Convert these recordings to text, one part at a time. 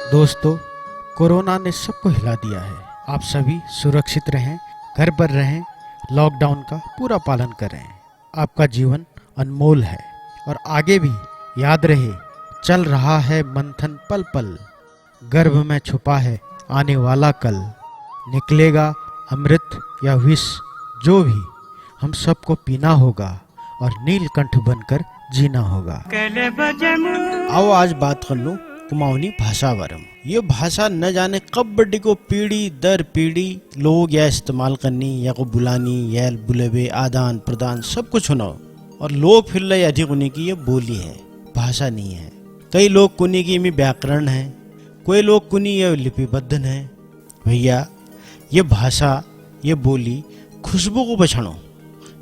दोस्तों, कोरोना ने सबको हिला दिया है। आप सभी सुरक्षित रहें, घर पर रहें, लॉकडाउन का पूरा पालन करें। आपका जीवन अनमोल है और आगे भी याद रहे, चल रहा है मंथन पल पल, गर्भ में छुपा है आने वाला कल। निकलेगा अमृत या विष, जो भी हम सबको पीना होगा और नीलकंठ बनकर जीना होगा। आओ आज बात कर लूं कुमाऊनी भाषा बारे में। ये भाषा न जाने कब बड़ी को पीढ़ी दर पीढ़ी लोग या इस्तेमाल करनी या को बुलानी या बुलेबे आदान प्रदान सब कुछ होना, और लोग फिर ले अधिक होने की ये बोली है, भाषा नहीं है। कई लोग कुनी की में व्याकरण है, कोई लोग कुनी ये लिपिबद्ध है। भैया ये भाषा ये बोली खुशबू को पछाणो,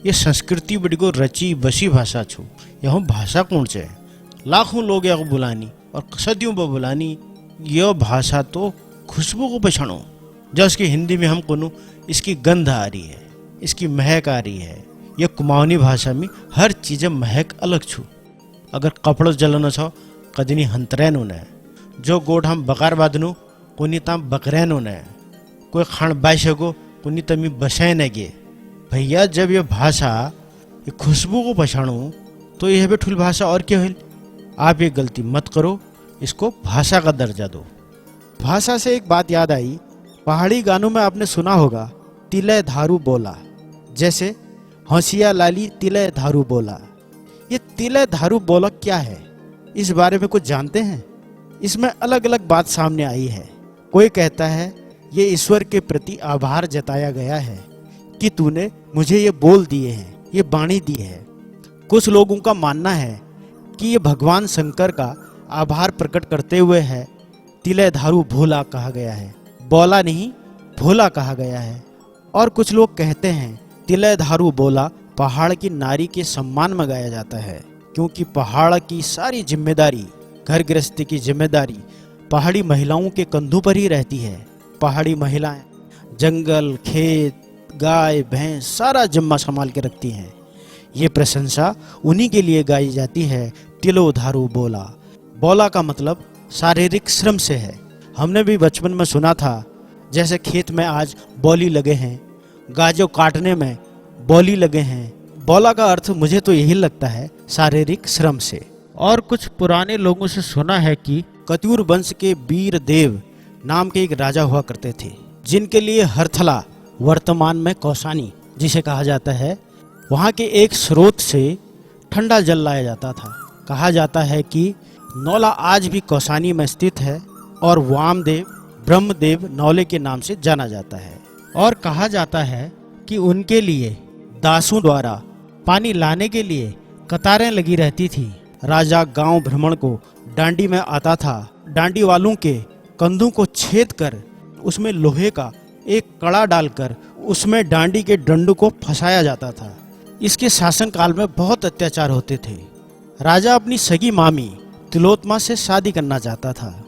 ये संस्कृति बड़ी को रची बसी भाषा छो। यह भाषा कौन से लाखों लोग या को बुलानी और सदियों पर बुलानी, यह भाषा तो खुशबू को पछाणो। जब उसकी हिंदी में हम कोनू इसकी गंध आ रही है, इसकी महक आ रही है। यह कुमाऊनी भाषा में हर चीज़ महक अलग छू। अगर कपड़ो जलनो छो कदनी हंतरैन होना है, जो गोड हम बकार बांधनु कोनी ताम बकरैन होना है, कोई खान बाइश को कोनी तमी बसैन है गे। भैया जब ये भाषा ये खुशबू को पछाणो तो यह भी ठुल भाषा और क्या है। आप ये गलती मत करो, इसको भाषा का दर्जा दो। भाषा से एक बात याद आई, पहाड़ी गानों में आपने सुना होगा तिले धारू बोला, जैसे हंसिया लाली तिले धारू बोला। ये तिले धारू बोला क्या है, इस बारे में कुछ जानते हैं? इसमें अलग अलग बात सामने आई है। कोई कहता है ये ईश्वर के प्रति आभार जताया गया है कि तूने मुझे ये बोल दिए हैं, ये वाणी दी है। कुछ लोगों का मानना है कि ये भगवान शंकर का आभार प्रकट करते हुए है तिले धारू भोला कहा गया है, बोला नहीं भोला कहा गया है। और कुछ लोग कहते हैं तिले धारू बोला पहाड़ की नारी के सम्मान में गाया जाता है, क्योंकि पहाड़ की सारी जिम्मेदारी, घर गृहस्थी की जिम्मेदारी पहाड़ी महिलाओं के कंधों पर ही रहती है। पहाड़ी महिलाएं जंगल, खेत, गाय, भैंस सारा जिम्मा संभाल के रखती हैं। ये प्रशंसा उन्हीं के लिए गाई जाती है तिलो धारू बोला। बोला का मतलब शारीरिक श्रम से है। हमने भी बचपन में सुना था, जैसे खेत में आज बोली लगे हैं, गाजो काटने में बोली लगे हैं। बोला का अर्थ मुझे तो यही लगता है, शारीरिक श्रम से। और कुछ पुराने लोगों से सुना है कि कत्यूर वंश के वीर देव नाम के एक राजा हुआ करते थे, जिनके लिए हरथला, वर्तमान में कौसानी जिसे कहा जाता है, वहाँ के एक स्रोत से ठंडा जल लाया जाता था। कहा जाता है कि नौला आज भी कौसानी में स्थित है और वामदेव, ब्रह्मदेव नौले के नाम से जाना जाता है। और कहा जाता है कि उनके लिए दासों द्वारा पानी लाने के लिए कतारें लगी रहती थी। राजा गांव भ्रमण को डांडी में आता था, डांडी वालों के कंधों को छेद कर उसमें लोहे का एक कड़ा डालकर उसमें डांडी के डंडों को फंसाया जाता था। इसके शासन काल में बहुत अत्याचार होते थे। राजा अपनी सगी मामी तिलोत्मा से शादी करना चाहता था,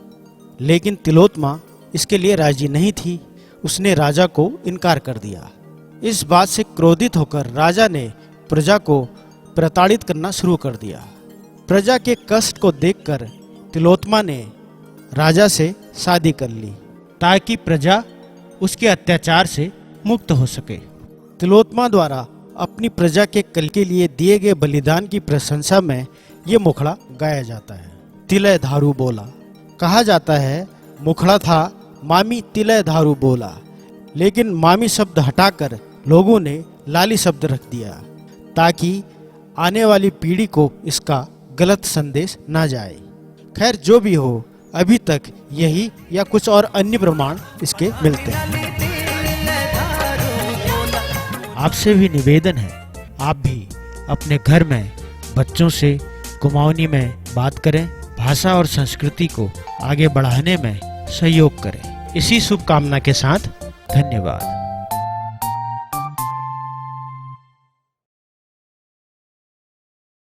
लेकिन तिलोत्मा इसके लिए राजी नहीं थी। उसने राजा को इनकार कर दिया। इस बात से क्रोधित होकर राजा ने प्रजा को प्रताड़ित करना शुरू कर दिया। प्रजा के कष्ट को देखकर तिलोत्मा ने राजा से शादी कर ली, ताकि प्रजा उसके अत्याचार से मुक्त हो सके। तिलोत्मा द्वारा अपनी प्रजा के कल के लिए दिए गए बलिदान की प्रशंसा में ये मुखड़ा गाया जाता है। तिले धारू बोला। कहा जाता है मुखड़ा था मामी तिले धारू बोला, लेकिन मामी शब्द हटाकर लोगों ने लाली शब्द रख दिया, ताकि आने वाली पीढ़ी को इसका गलत संदेश ना जाए। खैर जो भी हो, अभी तक यही या कुछ और अन्य प्रमाण इसके मिलते हैं। आपसे भी निवेदन है, आप भी अपने घर में बच्चों से कुमाऊनी में बात करें, भाषा और संस्कृति को आगे बढ़ाने में सहयोग करें। इसी शुभकामना के साथ धन्यवाद।